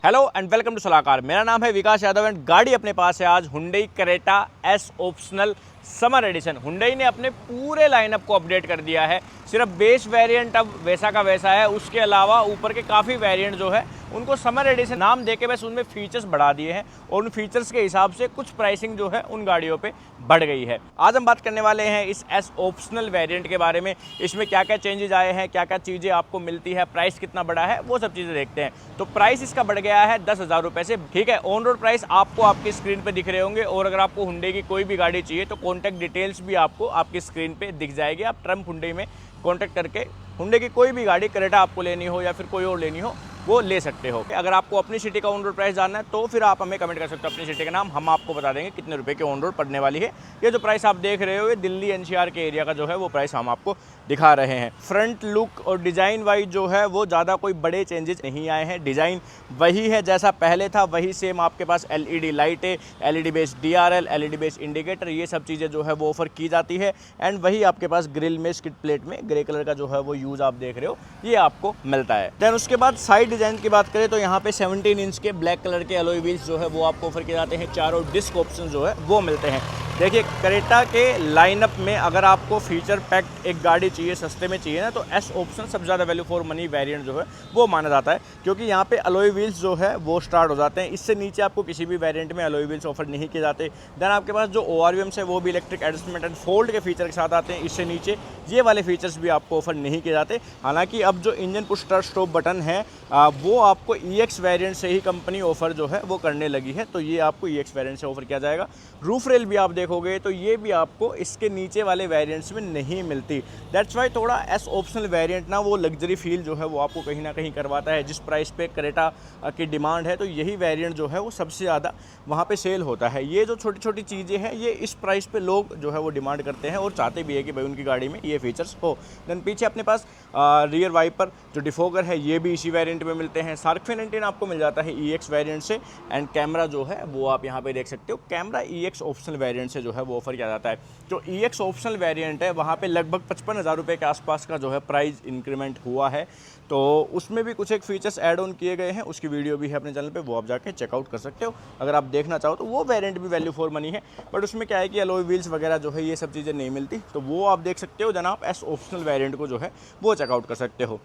Hello and welcome to सलाहकार। मेरा नाम है विकास यादव एंड गाड़ी अपने पास है आज Hyundai Creta S optional summer edition. Hyundai ने अपने पूरे लाइनअप को अपडेट कर दिया है। सिर्फ बेस वेरिएंट अब वैसा का वैसा है, उसके अलावा ऊपर के काफ़ी वेरिएंट जो है उनको समर एडिशन नाम देके बस उनमें फीचर्स बढ़ा दिए हैं और उन फीचर्स के हिसाब से कुछ प्राइसिंग जो है उन गाड़ियों पे बढ़ गई है। आज हम बात करने वाले हैं इस एस ऑप्शनल वेरिएंट के बारे में। इसमें क्या क्या चेंजेस आए हैं, क्या क्या चीज़ें आपको मिलती है, प्राइस कितना बढ़ा है, वो सब चीज़ें देखते हैं। तो प्राइस इसका बढ़ गया है 10,000 रुपये से। ठीक है, ऑन रोड प्राइस आपको आपकी स्क्रीन पे दिख रहे होंगे और अगर आपको हुंडई की कोई भी गाड़ी चाहिए तो कॉन्टैक्ट डिटेल्स भी आपको आपकी स्क्रीन पे दिख जाएगी। आप ट्रम्प हुंडई में कॉन्टैक्ट करके हुंडई की कोई भी गाड़ी क्रेटा आपको लेनी हो या फिर कोई और लेनी हो वो ले सकते हो। अगर आपको अपनी सिटी का ऑन रोड प्राइस जानना है तो फिर आप हमें कमेंट कर सकते हो अपनी सिटी का नाम, हम आपको बता देंगे कितने रुपए की ऑन रोड पड़ने वाली है। ये जो प्राइस आप देख रहे हो ये दिल्ली एनसीआर के एरिया का जो है वो प्राइस हम आपको दिखा रहे हैं। फ्रंट लुक और डिज़ाइन वाइज जो है वो ज़्यादा कोई बड़े चेंजेस नहीं आए हैं। डिज़ाइन वही है जैसा पहले था, वही सेम आपके पास एलईडी लाइटें, LED based DRL, LED based indicator, ये सब चीज़ें जो है वो ऑफर की जाती है। एंड वही आपके पास ग्रिल में स्किड प्लेट में ग्रे कलर का जो है वो यूज़ आप देख रहे हो ये आपको मिलता है। देन उसके बाद साइड डिज़ाइन की बात करें तो यहाँ पे 17 इंच के ब्लैक कलर के अलॉय व्हील्स जो है वो आपको ऑफर किए जाते हैं। चारों डिस्क ऑप्शन जो है वो मिलते हैं। देखिए क्रेटा के लाइनअप में अगर आपको फीचर पैक्ड एक गाड़ी चाहिए, सस्ते में चाहिए ना, तो एस ऑप्शन सबसे ज़्यादा वैल्यू फॉर मनी वेरिएंट जो है वो माना जाता है, क्योंकि यहाँ पे अलॉय व्हील्स जो है वो स्टार्ट हो जाते हैं। इससे नीचे आपको किसी भी वेरिएंट में अलॉय व्हील्स ऑफर नहीं किए जाते। देन आपके पास जो ORVMs है वो भी इलेक्ट्रिक एडजस्टमेंट एंड फोल्ड के फीचर के साथ आते हैं। इससे नीचे ये वाले फीचर्स भी आपको ऑफर नहीं किए जाते। हालांकि अब जो engine push start stop button है वो आपको EX वेरिएंट से ही कंपनी ऑफर जो है वो करने लगी है, तो ये आपको EX वेरिएंट से ऑफर किया जाएगा। रूफ रेल भी आप देखोगे तो ये भी आपको इसके नीचे वाले वेरिएंट्स में नहीं मिलती। दैट्स वाई थोड़ा एस ऑप्शनल वेरिएंट ना वो लग्जरी फील जो है वो आपको कहीं ना कहीं करवाता है। जिस प्राइस पे क्रेटा की डिमांड है तो यही वेरिएंट जो है वो सबसे ज़्यादा वहाँ पे सेल होता है। ये जो छोटी छोटी चीज़ें हैं ये इस प्राइस पे लोग जो है वो डिमांड करते हैं और चाहते भी है कि भाई उनकी गाड़ी में ये फीचर्स हो। देन पीछे अपने पास रियर वाइपर जो डिफोगर है ये भी इसी वेरिएंट में मिलते हैं। शार्क फिन एंटीना आपको मिल जाता है EX वेरिएंट से। एंड कैमरा जो है वो आप यहाँ पे देख सकते हो, कैमरा EX ऑप्शनल वेरिएंट से जो है वो ऑफर किया जाता है। जो EX ऑप्शनल वेरिएंट है वहाँ पे लगभग 55,000 रुपये के आसपास का जो है प्राइस इंक्रीमेंट हुआ है, तो उसमें भी कुछ एक फीचर्स ऐड ऑन किए गए हैं। उसकी वीडियो भी है अपने चैनल पे, वो आप जाके चेकआउट कर सकते हो अगर आप देखना चाहो तो। वो वेरिएंट भी वैल्यू फॉर मनी है, बट उसमें क्या है कि अलॉय व्हील्स वगैरह जो है ये सब चीज़ें नहीं मिलती, तो वो आप देख सकते हो। जनाब एस ऑप्शनल वेरिएंट को जो है वो चेकआउट कर सकते हो।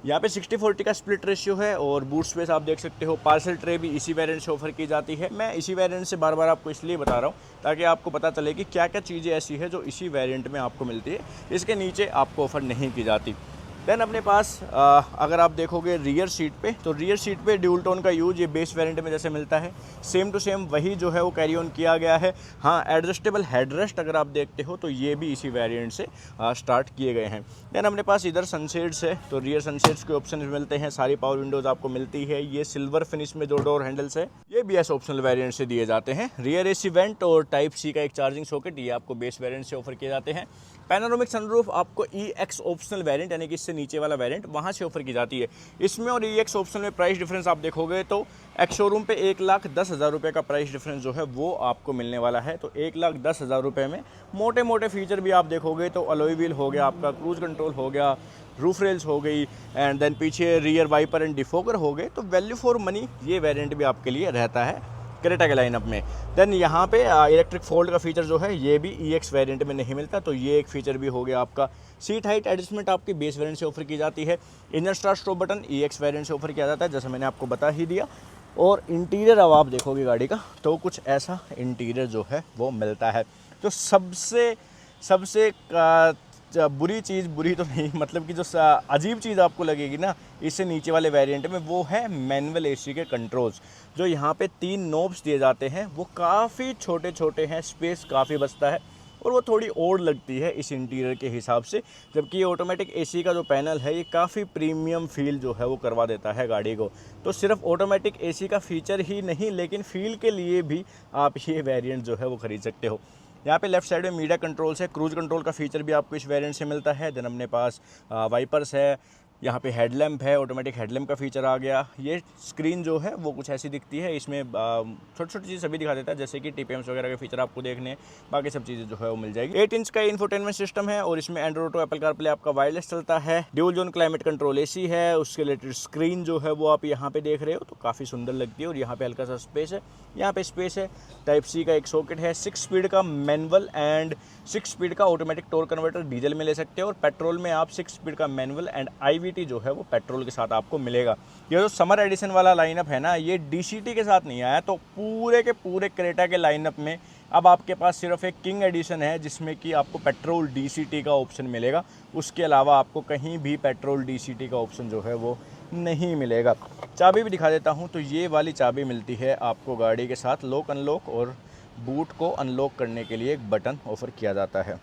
यहाँ पे 60-40 का स्प्लिट रेशियो है और बूट स्पेस आप देख सकते हो। पार्सल ट्रे भी इसी वेरिएंट से ऑफर की जाती है। मैं इसी वेरिएंट से बार बार आपको इसलिए बता रहा हूँ ताकि आपको पता चले कि क्या क्या चीज़ें ऐसी है जो इसी वेरिएंट में आपको मिलती है, इसके नीचे आपको ऑफर नहीं की जाती। देन अपने पास अगर आप देखोगे रियर सीट पे, तो रियर सीट पे ड्यूल टोन का यूज ये बेस वेरिएंट में जैसे मिलता है सेम टू सेम वही जो है वो कैरी ऑन किया गया है। हाँ, एडजस्टेबल हेडरेस्ट अगर आप देखते हो तो ये भी इसी वेरिएंट से स्टार्ट किए गए हैं। देन अपने पास इधर सनसेट्स है, तो रियर सनसेट्स के ऑप्शन मिलते हैं। सारी पावर विंडोज़ आपको मिलती है। ये सिल्वर फिनिश में जो डोर हैंडल्स है ये भी एस ऑप्शनल वेरिएंट से दिए जाते हैं। रियर AC वेंट और टाइप C का एक चार्जिंग सॉकेट ये आपको बेस वेरिएंट से ऑफर किए जाते हैं। पैनोरामिक सनरूफ आपको EX ऑप्शनल वेरिएंट यानी कि इससे नीचे वाला वेरिएंट वहाँ से ऑफर की जाती है। इसमें और EX ऑप्शनल में प्राइस डिफरेंस आप देखोगे तो एक्स शोरूम पे 1,10,000 रुपये का प्राइस डिफरेंस जो है वो आपको मिलने वाला है। तो 1,10,000 रुपये में मोटे मोटे फीचर भी आप देखोगे तो अलॉय व्हील हो गया, आपका क्रूज कंट्रोल हो गया, रूफ रेल्स हो गई, एंड देन पीछे रियर वाइपर एंड डिफोगर हो गए, तो वैल्यू फॉर मनी ये वेरिएंट भी आपके लिए रहता है क्रेटा के लाइनअप में। देन यहाँ पे इलेक्ट्रिक फोल्ड का फीचर जो है ये भी EX वेरिएंट में नहीं मिलता, तो ये एक फीचर भी हो गया आपका। सीट हाइट एडजस्टमेंट आपकी बेस वेरिएंट से ऑफर की जाती है। Engine start stop button EX variant से ऑफर किया जाता है, जैसे मैंने आपको बता ही दिया। और इंटीरियर अब आप देखोगे गाड़ी का तो कुछ ऐसा इंटीरियर जो है वो मिलता है। तो सबसे बुरी चीज़, बुरी तो नहीं, मतलब कि जो अजीब चीज़ आपको लगेगी ना इससे नीचे वाले वेरिएंट में, वो है मैनुअल AC के कंट्रोल्स। जो यहाँ पे 3 नोब्स दिए जाते हैं वो काफ़ी छोटे छोटे हैं, स्पेस काफ़ी बचता है और वो थोड़ी ओड लगती है इस इंटीरियर के हिसाब से। जबकि ये ऑटोमेटिक AC का जो पैनल है ये काफ़ी प्रीमियम फील जो है वो करवा देता है गाड़ी को। तो सिर्फ ऑटोमेटिक AC का फीचर ही नहीं, लेकिन फील के लिए भी आप ये वेरिएंट जो है वो ख़रीद सकते हो। यहाँ पे लेफ्ट साइड में मीडिया कंट्रोल्स है, क्रूज कंट्रोल का फीचर भी आपको इस वेरिएंट से मिलता है। देन अपने पास वाइपर्स है, यहाँ पे हेडलैम्प है, ऑटोमेटिक हेडलैम्प का फीचर आ गया। ये स्क्रीन जो है वो कुछ ऐसी दिखती है, इसमें छोटी छोटी चीज़ सभी दिखा देता है, जैसे कि TPMs वगैरह के फीचर आपको देखने हैं, बाकी सब चीज़ें जो है वो मिल जाएगी। 8 इंच का इंफोटेनमेंट सिस्टम है और इसमें एंड्रॉइड ऑटो, एप्पल कारप्ले आपका वायरलेस चलता है। Dual zone climate control AC है, उसके रिलेटेड स्क्रीन जो है वो आप यहाँ पे देख रहे हो तो काफ़ी सुंदर लगती है। और यहाँ पे हल्का सा स्पेस है, यहाँ पे स्पेस है। टाइप C का एक सॉकेट है। 6 स्पीड का मैनुअल एंड 6 स्पीड का ऑटोमेटिक टॉर्क कन्वर्टर डीजल में ले सकते हो, और पेट्रोल में आप 6 स्पीड का मैनुअल एंड IVT जो है वो पेट्रोल के साथ आपको मिलेगा। ये जो समर एडिशन वाला लाइनअप है ना, ये DCT के साथ नहीं आया, तो पूरे के पूरे क्रेटा के लाइनअप में अब आपके पास सिर्फ एक किंग एडिशन है जिसमें कि आपको पेट्रोल DCT का ऑप्शन मिलेगा। उसके अलावा आपको कहीं भी पेट्रोल DCT का ऑप्शन जो है वो नहीं मिलेगा। चाबी भी दिखा देता हूँ, तो ये वाली चाबी मिलती है आपको गाड़ी के साथ। लॉक अनलॉक और बूट को अनलॉक करने के लिए एक बटन ऑफर किया जाता है।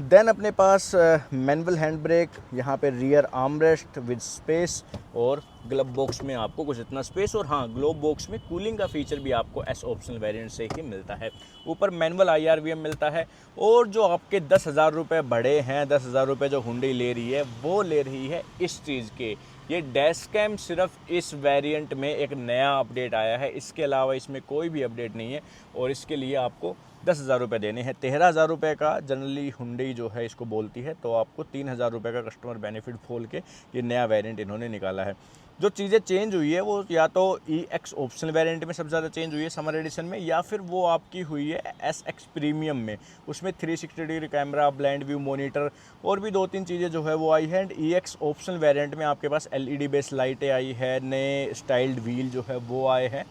देन अपने पास मैनुअल हैंड ब्रेक, यहाँ पे रियर आर्मरेस्ट विद स्पेस, और ग्लव बॉक्स में आपको कुछ इतना स्पेस, और हाँ ग्लोव बॉक्स में कूलिंग का फीचर भी आपको S ऑप्शनल वेरिएंट से ही मिलता है। ऊपर मैनुअल IRVM मिलता है। और जो आपके 10,000 रुपये बढ़े हैं, 10,000 रुपये जो हुंडई ले रही है वो ले रही है इस चीज़ के। ये डैश कैम सिर्फ इस वेरिएंट में एक नया अपडेट आया है, इसके अलावा इसमें कोई भी अपडेट नहीं है, और इसके लिए आपको 10,000 रुपये देने हैं। 13,000 रुपये का जनरली हुंडई जो है इसको बोलती है, तो आपको 3,000 रुपये का कस्टमर बेनिफिट खोल के ये नया वेरिएंट इन्होंने निकाला है। जो चीज़ें चेंज हुई है वो या तो EX ऑप्शनल वेरिएंट में सबसे ज़्यादा चेंज हुई है समर एडिशन में, या फिर वो आपकी हुई है SX प्रीमियम में। उसमें 360 degree camera, blind view monitor और भी 2-3 चीज़ें जो है वो आई है। एंड EX ऑप्शनल वेरिएंट में आपके पास LED बेस लाइटें आई है, नए स्टाइल्ड व्हील जो है वो आए हैं,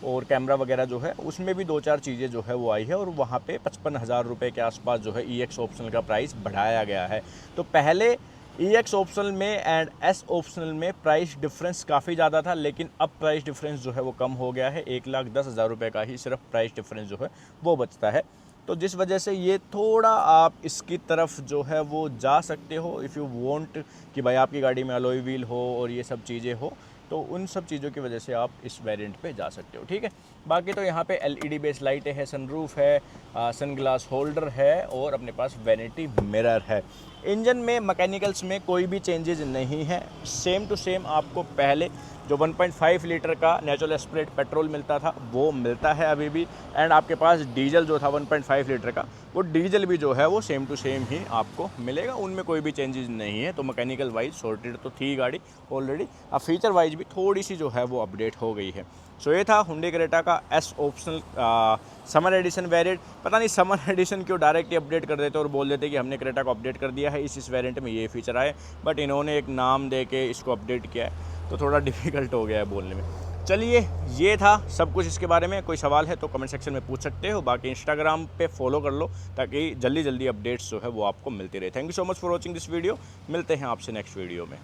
और कैमरा वगैरह जो है उसमें भी 2-4 चीज़ें जो है वो आई है। और वहाँ पे 55,000 रुपये के आसपास जो है EX ऑप्शनल का प्राइस बढ़ाया गया है। तो पहले EX ऑप्शनल में एंड S ऑप्शनल में प्राइस डिफरेंस काफ़ी ज़्यादा था, लेकिन अब प्राइस डिफरेंस जो है वो कम हो गया है। 1,10,000 रुपये का ही सिर्फ प्राइस डिफरेंस जो है वो बचता है। तो जिस वजह से ये थोड़ा आप इसकी तरफ जो है वो जा सकते हो, इफ़ यू वांट कि भाई आपकी गाड़ी में अलॉय व्हील हो और ये सब चीज़ें हो, तो उन सब चीज़ों की वजह से आप इस वेरिएंट पे जा सकते हो। ठीक है, बाकी तो यहाँ पे LED बेस लाइटें है, सनरूफ है, सन ग्लास होल्डर है, और अपने पास वैनिटी मिरर है। इंजन में मैकेनिकल्स में कोई भी चेंजेस नहीं है, सेम टू सेम आपको पहले जो 1.5 लीटर का नेचुरल एस्पिरेट पेट्रोल मिलता था वो मिलता है अभी भी। एंड आपके पास डीजल जो था 1.5 लीटर का, वो डीजल भी जो है वो सेम टू सेम ही आपको मिलेगा, उनमें कोई भी चेंजेस नहीं है। तो मैकेनिकल वाइज सॉर्टेड तो थी गाड़ी ऑलरेडी, अब फीचर वाइज भी थोड़ी सी जो है वो अपडेट हो गई है। सो ये था हुंडई क्रेटा का S optional summer edition variant. पता नहीं समर एडिशन क्यों डायरेक्टली अपडेट कर देते और बोल देते कि हमने क्रेटा को अपडेट कर दिया है, इस वेरिएंट में ये फीचर आए, बट इन्होंने एक नाम दे के इसको अपडेट किया है, तो थोड़ा डिफ़िकल्ट हो गया है बोलने में। चलिए, ये था सब कुछ इसके बारे में। कोई सवाल है तो कमेंट सेक्शन में पूछ सकते हो, बाकी इंस्टाग्राम पे फॉलो कर लो ताकि जल्दी जल्दी अपडेट्स जो है वो आपको मिलती रहे। Thank you so much for watching this video. मिलते हैं आपसे नेक्स्ट वीडियो में।